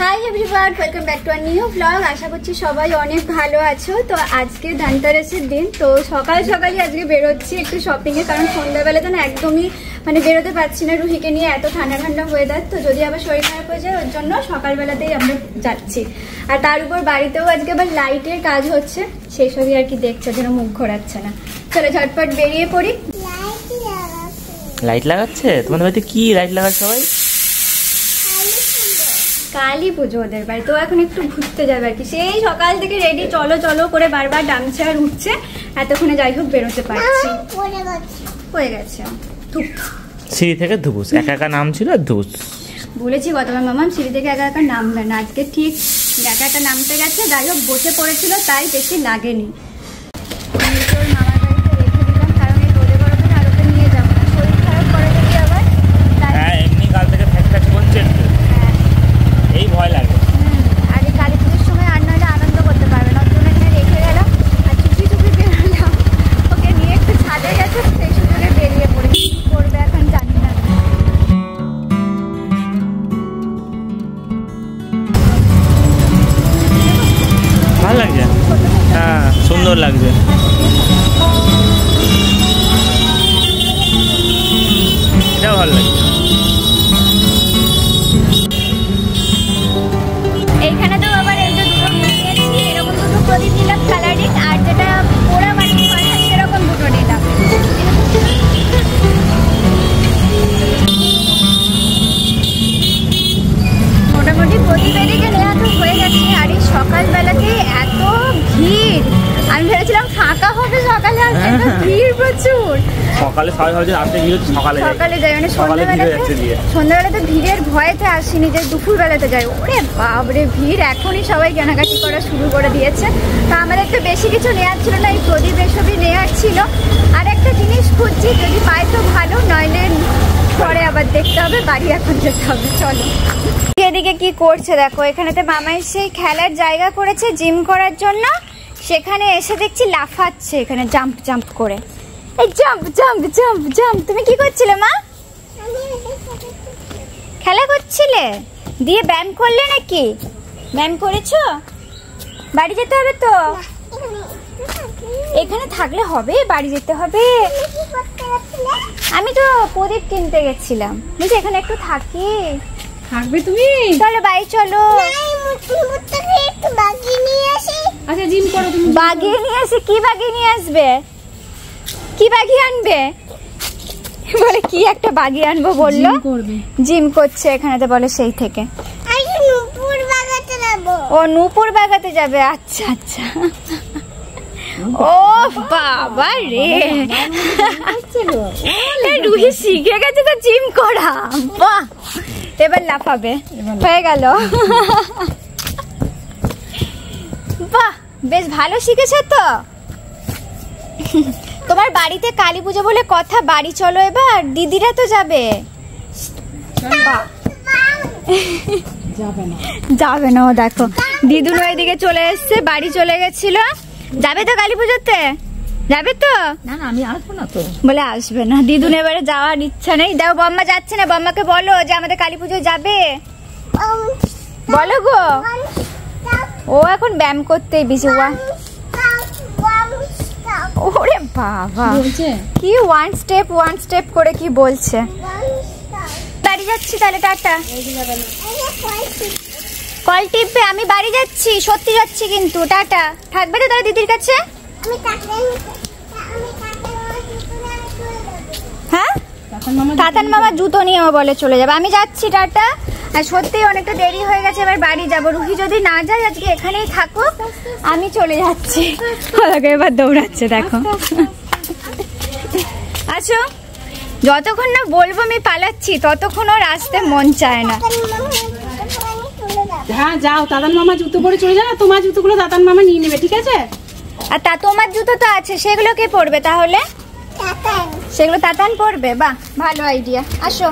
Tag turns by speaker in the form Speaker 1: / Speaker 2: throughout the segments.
Speaker 1: High everyone, welcome back to our new blog. আশা করছি সবাই অনেক ভালো আছো। তো আজকে ধনতেরাসের দিন, তো সকাল সকালই আজকে বেরোচ্ছি একটু শপিংয়ে, কারণ সন্ধ্যাবেলাতে না একদমই বেরোতে পারছি না রুহিকে নিয়ে, এত ঠান্ডা ঠান্ডা ওয়েদার। তো যদি আবার শরীর খারাপ হয়ে যায় ওর জন্য সকালবেলাতেই আমরা যাচ্ছি। আর তার উপর বাড়িতেও আজকে আবার লাইটের কাজ হচ্ছে, সেই সবই আর কি দেখছে, যেন মুখ ঘোরাচ্ছে না। চলো ঝটপট বেরিয়ে পড়ি।
Speaker 2: লাইট লাগাচ্ছে তোমাদের বাড়িতে? কি লাইট লাগাচ্ছে সবাই?
Speaker 1: কালী পুজো ওদের বাড়ি, তো এখন একটু ঘুরতে যাবে আর কি। সেই সকাল থেকে রেডি চলো চলো করে বারবার ডামছে আর উঠছে, এতক্ষণে যাই হোক বেরোতে পারছি। হয়ে গেছে
Speaker 2: সিঁড়ি থেকে ধুবুস একা একা নাম ছিল, আর ধুবুস
Speaker 1: বলেছি গতবার মামাম সিঁড়ি থেকে একা একা নামবে না, আজকে ঠিক একা একা নামতে গেছে। যাই হোক বসে পড়েছিল তাই বেশি লাগেনি। মামার বাড়িতে রেখে দিলাম, কারণ এই রোদে গরমে আর ওকে নিয়ে যাবো না, শরীর খারাপ করে যদি আবার।
Speaker 2: হ্যাঁ এমনি কাল থেকে ফ্যাট ফ্যাট করছে, এই ভয় লাগে।
Speaker 1: আর এই কালী পুজোর সময় আর নইলে আনন্দ করতে পারবে না, ওর জন্য এখানে রেখে গেলাম। আর চুপি চুপি বেরোলাম, ওকে নিয়ে একটু ছাদে গেছে, সেই সুযোগে বেরিয়ে পড়ে। কি করবে এখন জানি না।
Speaker 2: ভালো লাগছে, হ্যাঁ সুন্দর লাগছে। এটাও ভালো লাগছে।
Speaker 1: এইখানে তো আবার এই যে দুটো নিয়েছি, এরকম দুটো প্রদীপ নিলাম কালারিং, আর যেটা পোড়া মাটি হয় সেরকম দুটো নিলাম। মোটামুটি প্রদীপ এদিকে নেওয়া তো হয়ে গেছে। আর এই সকালবেলাতে এত ভিড়, আমি ভেবেছিলাম ফাঁকা হবে সকালে, আর ভিড় প্রচুর।
Speaker 2: সকালে সবাই ভাবছে রাতে ভিড়, সকালে
Speaker 1: যাই, মানে সন্ধ্যাবেলাতে ভিড়ের ভয়েতে আসিনি, যে দুপুরবেলাতে যাই। ওরে বাবরে ভিড়, এখনই সবাই কেনাকাটি করা শুরু করে দিয়েছে। তো আমাদের তো বেশি কিছু নেওয়ার ছিল না, এই প্রদীপ এসবই নেওয়ার ছিল। আর একটা জিনিস খুঁজছি, যদি পাই তো ভালো, নইলে পরে আবার দেখতে হবে, বাড়ি এখন যেতে হবে। চলো এদিকে কি করছে দেখো, এখানেতে মামাই সেই খেলার জায়গা করেছে জিম করার জন্য, সেখানে এসে দেখছি লাফাচ্ছে এখানে জাম্প জাম্প করে। এই জাম্প জাম্প জাম্প জাম্প। তুমি কি করছিলে মা? খেলা করছিলে? দিয়ে ব্যায়াম করলে নাকি? ব্যায়াম করেছো? বাড়ি যেতে হবে তো? এখানে থাকলে হবে, বাড়ি যেতে হবে। আমি তো প্রদীপ কিনতে গেছিলাম, বুঝলি এখানে একটু থাকি।
Speaker 3: থাকবে তুমি?
Speaker 1: চলো বাড়ি চলো।
Speaker 3: আচ্ছা জিম করো তুমি।
Speaker 1: বাগিয়ে নিয়ে আসি? কি বাগিয়ে নিয়ে আসবে? কি বাগিয়ে আনবে? বলে কি একটা বাগিয়ে আনবো বললো, জিম করছে এখানেতে বলে সেই থেকে। ও নূপুর বাগাতে যাবে, আচ্ছা আচ্ছা। ও বাবা রে, রুহি শিখে গেছে তো জিম করা। বাহ, এবার লাফাবে, হয়ে গেল। বাহ, বেশ ভালো শিখেছে তো। তোমার বাড়িতে কালী পুজো বলে কথা, বাড়ি চলো এবার, দিদিরা তো যাবে। যাবে না, ও দেখো দিদুর ওইদিকে চলে এসছে, বাড়ি চলে গেছিল। যাবে তো কালী পুজোতে? যাবে তো?
Speaker 3: না আমি আসবো না তো।
Speaker 1: বলে আসবে না, দিদুন এবারে যাওয়ার ইচ্ছা নেই। দাও বম্মা যাচ্ছে না, বম্মাকে বলো যে আমাদের কালী পুজো যাবে, বলো গো। ও এখন ব্যায়াম করতেই বিজি। ওরে বাবা, কি ওয়ান স্টেপ করে কি বলছে। বাড়ি যাচ্ছি তাহলে, টাটা। কল টিপবে, আমি বাড়ি যাচ্ছি, সত্যি যাচ্ছি কিন্তু, টাটা। থাকবে তো তাহলে দিদির কাছে? হ্যাঁ তাতান মামা জুতো নিয়ে বলে চলে যাবে, আমি যাচ্ছি, টাটা। আর সত্যি অনেকটা দেরি হয়ে গেছে, এবার বাড়ি যাবো। রুহি যদি না যায় আজকে এখানেই থাকো, আমি চলে যাচ্ছি। এবার দৌড়াচ্ছে দেখো। আসো, যতক্ষণ না বলবো আমি পালাচ্ছি ততক্ষণ ওর আসতে মন চায় না।
Speaker 3: হ্যাঁ যাও, তাতান মামা জুতো পরে চলে যাও, তোমার জুতোগুলো তাতান মামা নিয়ে নেবে, ঠিক আছে?
Speaker 1: আর তোমার জুতো তো আছে, সেগুলো কে পরবে তাহলে? সেগুলো তাতান পরবে। বাহ, ভালো আইডিয়া। আসো।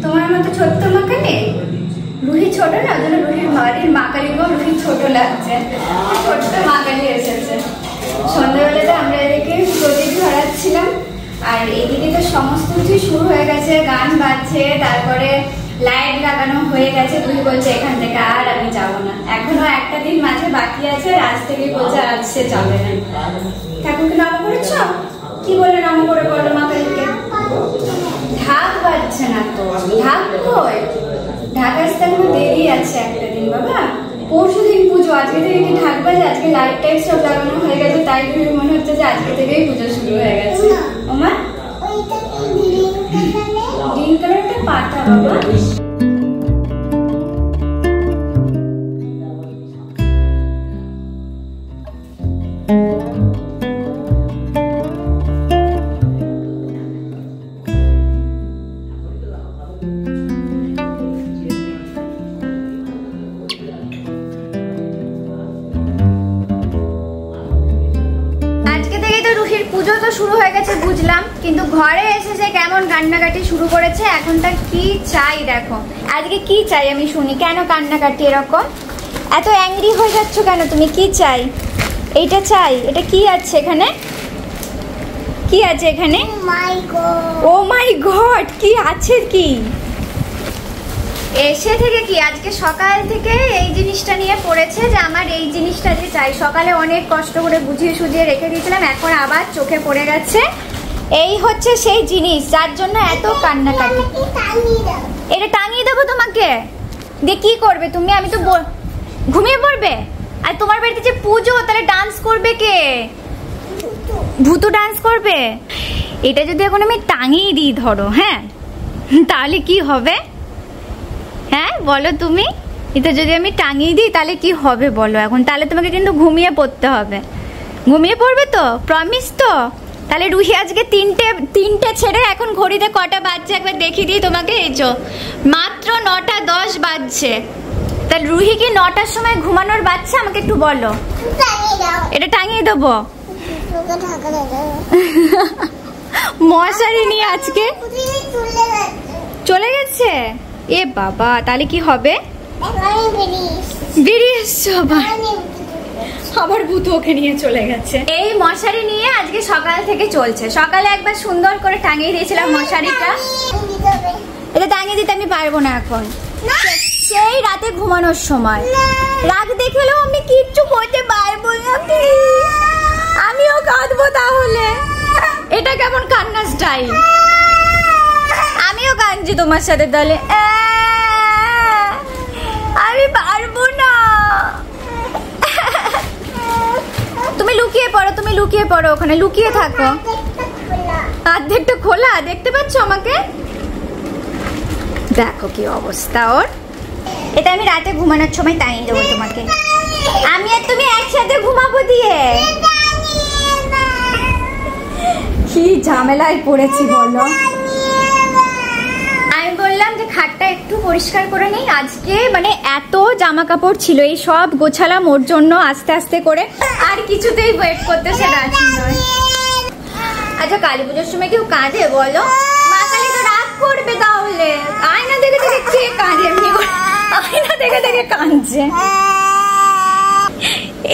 Speaker 1: তোমার মতো ছোট্ট মাকালি? রুহি ছোট না, ওই জন্য রুহির বাড়ির মাকালি গো রুহি ছোট লাগছে, ছোট্ট মাকালি এসেছে। সন্ধ্যাবেলাতে আমরা এদিকে প্রদীপ ধরাচ্ছিলাম, সমস্ত কিছু শুরু হয়ে গেছে, গান বাজছে, তারপরে লাইট লাগানো হয়ে গেছে। তুমি বলছে এখান থেকে আর আমি যাবো না, এখনো একটা দিন মাঝে বাকি আছে। রাজ থেকে বলছে আজ সে যাবে না। ঠাকুরকে নাম করেছো? কি বললে নাম করে বললো মা কালীকে? ঢাক বাজছে না তো। ঢাক কই? ঢাক আসতে এখনো দেরি আছে একটা দিন বাবা। পরশুদিন পুজো, আজকে থেকে কি ঢাক বাজে? আজকে লাইট টাইট সব লাগানো হয়ে গেছে, তাই মনে হচ্ছে যে আজকে থেকেই পুজো শুরু হয়ে গেছে। ওমা গ্রিন কালারটা পাতা বাবা। পুজো তো শুরু হয়ে গেছে বুঝলাম, কিন্তু ঘরে এসে কেমন কান্নাকাটি শুরু করেছে। এখন তার কি চাই দেখো, আজকে কি চাই আমি শুনি। কেন কান্নাকাটি এরকম? এত অ্যাংরি হয়ে যাচ্ছ কেন তুমি? কি চাই? এইটা চাই। এটা কি আছে এখানে? কি আছে এখানে? ও মাই গড, কি আছে? কি এসে থেকে কি আজকে সকাল থেকে এই জিনিসটা নিয়ে পড়েছে যে আমার এই জিনিসটা যে চাই। সকালে অনেক কষ্ট করে বুঝিয়ে সুঝিয়ে রেখে দিয়েছিলাম, এখন আবার চোখে পড়ে গেছে। এই হচ্ছে সেই জিনিস যার জন্য এত কান্নাকাটি। এটা টাঙিয়ে দেবো তোমাকে দিয়ে কি করবে তুমি? আমি তো ঘুমিয়ে পড়বে। আর তোমার বাড়িতে যে পুজো, তাহলে ডান্স করবে কে? ভূতু ডান্স করবে। এটা যদি এখন আমি টাঙিয়ে দিই ধরো, হ্যাঁ, তাহলে কি হবে? হ্যাঁ বলো তুমি, এটা যদি আমি টাঙিয়ে দিই তাহলে কি হবে বলো এখন? তাহলে তোমাকে কিন্তু ঘুমিয়ে পড়তে হবে। ঘুমিয়ে পড়বে তো? প্রমিস তো? তাহলে রুহি আজকে তিনটে ছেড়ে এখন ঘড়িতে কটা বাজছে একবার দেখিয়ে দিই তোমাকে। এই চো মাত্র 9:10 বাজছে। তাহলে রুহি কি 9টার সময় ঘুমানোর বাচ্চা? আমাকে একটু বলো। এটা টাঙিয়ে দেবো। মশারি নিয়ে আজকে চলে গেছে। এ বাবা, তাহলে কি হবে? বেরিয়ে এসছো আবার ভূত ওকে নিয়ে চলে গেছে। এই মশারি নিয়ে আজকে সকাল থেকে চলছে। সকালে একবার সুন্দর করে টাঙিয়ে দিয়েছিলাম মশারিটা। এটা টাঙিয়ে দিতে আমি পারবো না এখন, সেই রাতে ঘুমানোর সময়। রাগ দেখালেও আমি কিচ্ছু করতে পারবো না। আমিও কাঁদবো তাহলে। এটা কেমন কান্না স্টাইল? আমিও কাঁদছি তোমার সাথে। তাহলে আমি পারবো না। তুমি লুকিয়ে পড়ো, তুমি লুকিয়ে পড়ো, ওখানে লুকিয়ে থাকো। অর্ধেকটা খোলা দেখতে পাচ্ছ আমাকে? দেখো কি অবস্থা ওর। এটা আমি রাতে ঘুমানোর সময় টাঙিয়ে দেবো তোমাকে। আমি আর তুমি একসাথে ঘুমাবো দিয়ে। কি ঝামেলায় পড়েছি বলো। আমি বললাম যে খাটটা একটু পরিষ্কার করে নেই আজকে, মানে এত জামা কাপড় ছিল, এই সব গোছালাম ওর জন্য আস্তে আস্তে করে। আর কিছুতেই ওয়েট করতেছে রাজি নয়। আচ্ছা কালী পুজোর সময় কেউ কাঁদে বলো? মা কালী তো রাগ করবে তাহলে। আয়না দেখে দেখে কে কাঁদে? এমনি আয়না দেখে দেখে কাঁদছে।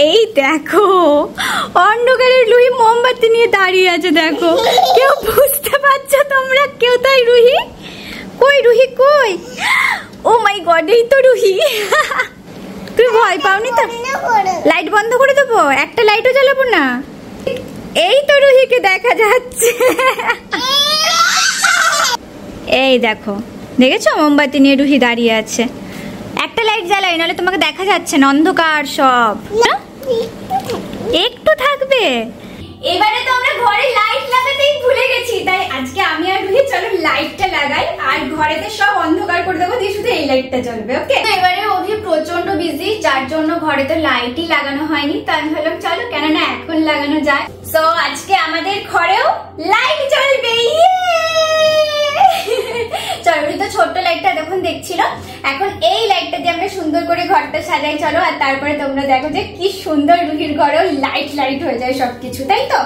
Speaker 1: এই দেখো অন্ধকারে রুহি মোমবাতি নিয়ে দাঁড়িয়ে আছে। দেখো, কেউ বুঝতে পারছো তোমরা? কেউ? তাই রুহি কই? রুহি কই? ও মাই গড, এই তো রুহি। তুমি ভয় পাওনি তো? লাইট বন্ধ করে দেবো? একটা লাইটও জ্বালাবো না? এই তো রুহিকে দেখা যাচ্ছে। এই দেখো, দেখেছো মোমবাতি নিয়ে রুহি দাঁড়িয়ে আছে। একটা লাইট জ্বালাই, নাহলে তোমাকে দেখা যাচ্ছে না, অন্ধকার সব। একটু থাকবে। এবারে তো আমরা ঘরে লাইট লাগাতেই ভুলে গেছি, তাই আজকে আমি আর রুহি চলো লাইটটা লাগাই। আর ঘরেতে সব অন্ধকার করে দেবো, দিয়ে শুধু এই লাইটটা জ্বলবে। ওকে, এবারে অভি প্রচন্ড বিজি, যার জন্য ঘরে তো লাইটই লাগানো হয়নি। তাই আমি ভাবলাম চলো কেননা এখন লাগানো যায়। সো আজকে আমাদের ঘরেও লাইট জ্বলবে। চলো, তো ছোট্ট লাইটটা তখন দেখছিল, এখন এই লাইটটা দিয়ে আমরা সুন্দর করে ঘরটা সাজাই। চলো, আর তারপরে তোমরা দেখো যে কি সুন্দর রুহির ঘরেও লাইট লাইট হয়ে যায় সবকিছু, তাই তো?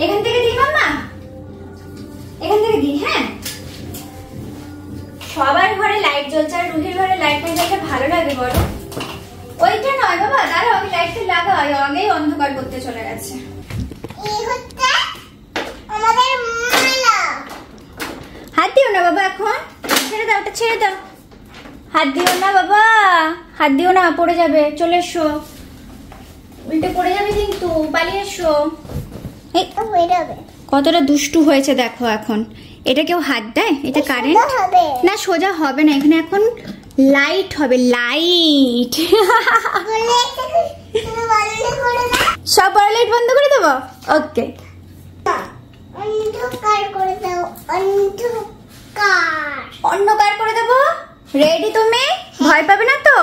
Speaker 1: এখান থেকে দিই মাম্মা, এখান থেকে দিই। হ্যাঁ, সবার ঘরে লাইট জ্বলছে, আর রুহির ঘরে লাইট না জ্বললে ভালো লাগে বলো? ওইটা নয় বাবা, দাঁড়াও আমি লাইটটা লাগাই। আগেই অন্ধকার করতে চলে গেছে। হাত দিও না বাবা, হাত দিও না, পড়ে যাবে। চলে এসো, উল্টে পড়ে যাবে কিন্তু, পালিয়ে এসো। কতটা দুষ্টু হয়েছে দেখো এখন। এটা কেউ হাত দেয়? এটা কারেন্ট না, সোজা হবে না। এখানে এখন লাইট হবে, লাইট। সব বড় লাইট বন্ধ করে দেবো। ওকে, অন্ধকার করে দেবো। রেডি তুমি? ভয় পাবে না তো?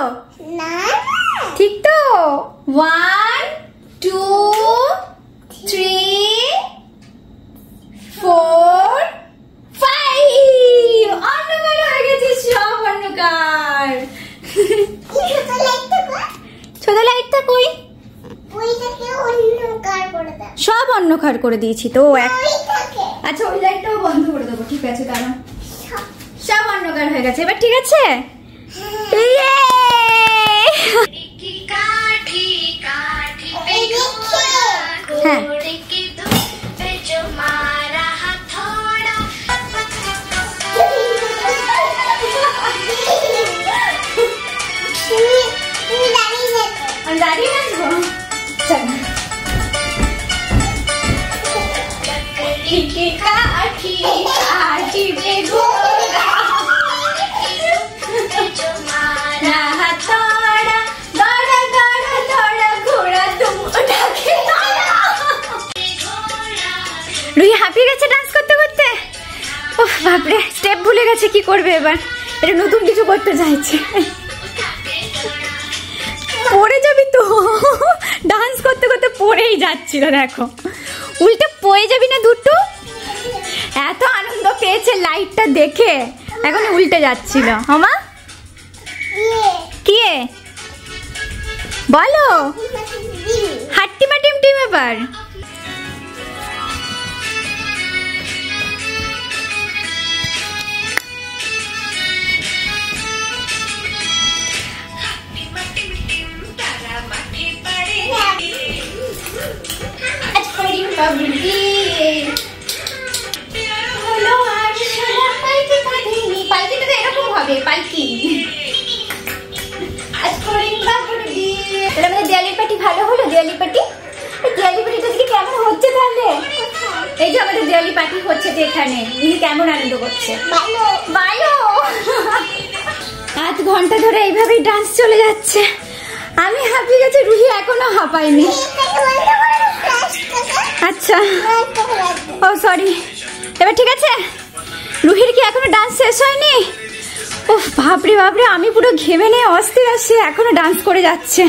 Speaker 1: ঠিক তো? 1 2 3 4 5 অন্ধকার হয়ে গেছে, সব অন্ধকার। ছোট লাইটটা কই? সব অন্ধকার করে দিয়েছি তো। আচ্ছা, ওই লাইটটাও বন্ধ করে দেবো। ঠিক আছে, কারণ সব অন্ধকার হয়ে গেছে এবার। ঠিক আছে, হ্যাঁ। দাঁড়িয়ে আসবো। রুহি হাঁপিয়ে গেছে ডান্স করতে করতে। ওহ বাপরে, স্টেপ ভুলে গেছে, কি করবে এবার? এটা নতুন কিছু করতে চাইছে। পড়ে যাবি তো, ডান্স করতে করতে পড়েই যাচ্ছিল। দেখো, উল্টে পড়ে যাবি না দুটো। এত আনন্দ পেয়েছে লাইটটা দেখে, এখন উল্টে যাচ্ছিল। আমা কি বলো? হাট্টিমা টিম টিম এবার। এরকম হবে পালকি। দেয়ালির পাটি ভালো হলো। দেয়ালি পাটি, দেয়ালি পাটিটা কেমন হচ্ছে তাহলে? এই যে আমাদের দেয়ালি পাটি হচ্ছে যে এখানে, কেমন আনন্দ করছে। ভালো। 8 ঘন্টা ধরে এইভাবেই ডান্স চলে যাচ্ছে। আমি হাঁপিয়ে গেছি, রুহি এখনো হাঁপায়নি। আচ্ছা, ও সরি। এবার ঠিক আছে? রুহির কি এখনো ডান্স শেষ হয়নি? ও বাপরে বাপরে, আমি পুরো ঘেমে নিয়ে অস্থির আসছি, এখনো ডান্স করে যাচ্ছে।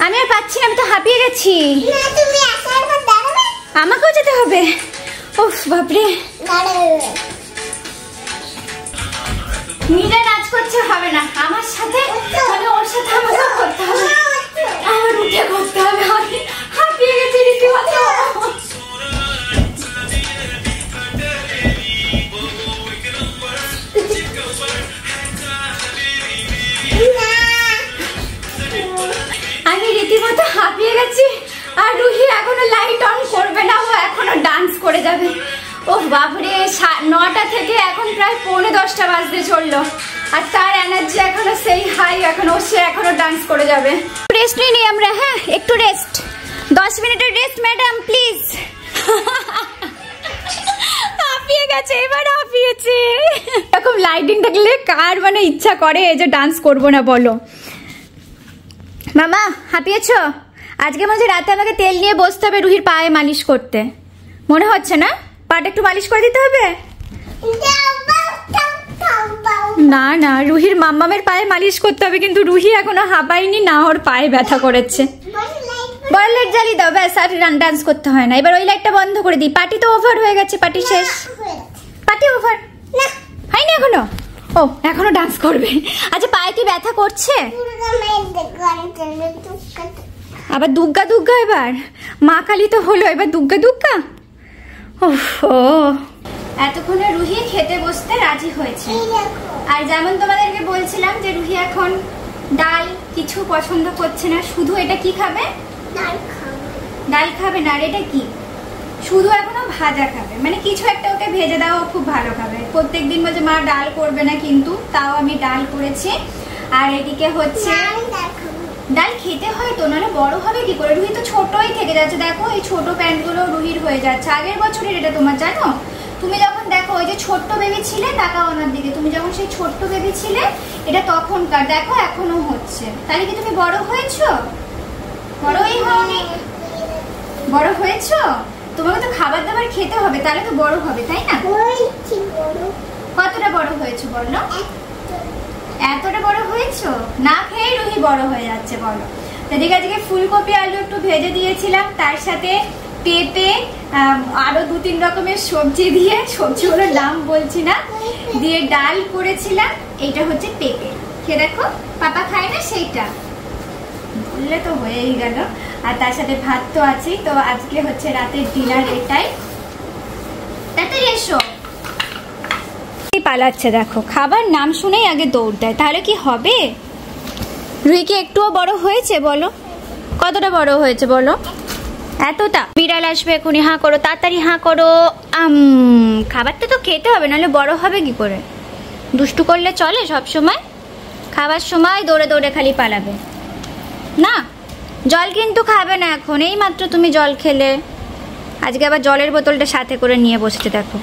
Speaker 1: আমি আর পাচ্ছি না, আমি তো হাঁপিয়ে গেছি। আমাকেও যেতে হবে। ওহ বাপরে, নিজে নাচ করছে হবে না, আমার সাথে মানে ওর সাথে আমাকেও করতে হবে। আমার উঠে করতে হবে, আমি হাঁপিয়ে গেছি রীতিমতো। আমি রীতিমতো হাঁপিয়ে গেছি। আর রুহি এখনো লাইট অন করবে না, ও এখনো ডান্স করে যাবে। ও বাপরে, 9টা থেকে এখন প্রায় 9:45 বাজতে চললো, আর তার এনার্জি এখনো সেই হাই, সে এখনো ডান্স করে যাবে। রেস্ট নিই আমরা, হ্যাঁ একটু রেস্ট, 10 মিনিটের রেস্ট ম্যাডাম প্লিজ। হাঁপিয়ে গেছে, এবার হাঁপিয়েছে। এরকম লাইটিং থাকলে কার মানে ইচ্ছা করে এই যে ডান্স করবো না বলো? মামা হাঁপিয়েছো? আজকে মনে রাতে আমাকে তেল নিয়ে বসতে হবে রুহির পায়ে মালিশ করতে, মনে হচ্ছে না? পাটা একটু মালিশ করে দিতে হবে। না না, রুহির মাম্মামের পায়ে মালিশ করতে হবে, কিন্তু রুহি এখনো হাঁপায়নি না, ওর পায়ে ব্যথা করেছে। বড় লাইট জ্বালিয়ে দাও, ব্যাস আর ডান্স করতে হয় না। এবার ওই লাইটটা বন্ধ করে দিই। পার্টি তো ওভার হয়ে গেছে, পার্টি শেষ। পার্টি ওভার না হয়নি এখনো? ও এখনো ডান্স করবে। আচ্ছা, পায়ে কি ব্যথা করছে? আবার দুগ্গা দুগ্গা, এবার মা কালী তো হলো, এবার দুগ্গা দুগ্গা। ওহো, এতক্ষণে রুহি খেতে বসতে রাজি হয়েছে। আর যেমন তোমাদেরকে বলছিলাম যে রুহি এখন ডাল কিছু পছন্দ করছে না, শুধু এটা কি খাবে? ডাল খাবে না। আর এটা কি? শুধু এখনো ভাজা খাবে, মানে কিছু একটা ওকে ভেজে দাও, খুব ভালো খাবে। প্রত্যেকদিন বলছে মা ডাল করবে না, কিন্তু তাও আমি ডাল করেছি। আর এদিকে হচ্ছে ডাল খেতে হয় তো, নাহলে বড় হবে কি করে? রুহি তো ছোটই থেকে যাচ্ছে, দেখো এই ছোট প্যান্টগুলো রুহির হয়ে যাচ্ছে। আগের বছরের এটা তোমার, জানো? তুমি যখন দেখো ওই যে ছোট্ট বেবি ছিলে, তাকাও ওনার দিকে, তুমি যখন সেই ছোট্ট বেবি ছিলে এটা তখনকার, দেখো এখনো হচ্ছে। তাহলে কি তুমি বড় হয়েছো? বড়ই হওনি, বড় হয়েছো। তোমাকে তো খাবার দাবার খেতে হবে, তাহলে তো বড় হবে, তাই না? কতটা বড় হয়েছো বলো? এতটা বড় হয়েছো? না খেয়ে রুহি বড় হয়ে যাচ্ছে, বলো। এদিকে আজকে ফুলকপি আলু একটু ভেজে দিয়েছিলাম, তার সাথে পেঁপে, আরো 2-3 রকমের সবজি দিয়ে, সবজিগুলোর নাম বলছি না, দিয়ে ডাল করেছিলাম। এইটা হচ্ছে পেঁপে, খেয়ে দেখো, পাপা খায় না সেইটা, বললে তো হয়েই গেল। আর তার সাথে ভাত তো আছেই। তো আজকে হচ্ছে রাতের ডিনার এটাই। তাতে এসো, পালাচ্ছে দেখো, খাবার নাম শুনেই আগে দৌড় দেয়, তাহলে কি হবে? রুহি কি একটুও বড় হয়েছে বলো? কতটা বড় হয়েছে বলো? এতটা? বিড়াল আসবে এখনই, হাঁ করো, তাড়াতাড়ি হাঁ করো। খাবারটা তো খেতে হবে, নাহলে বড় হবে কি করে? দুষ্টু করলে চলে সব সময়? খাবার সময় দৌড়ে দৌড়ে খালি পালাবে না। জল কিন্তু খাবে না এখন, এই মাত্র তুমি জল খেলে। আজকে আবার জলের বোতলটা সাথে করে নিয়ে বসতে দেখো।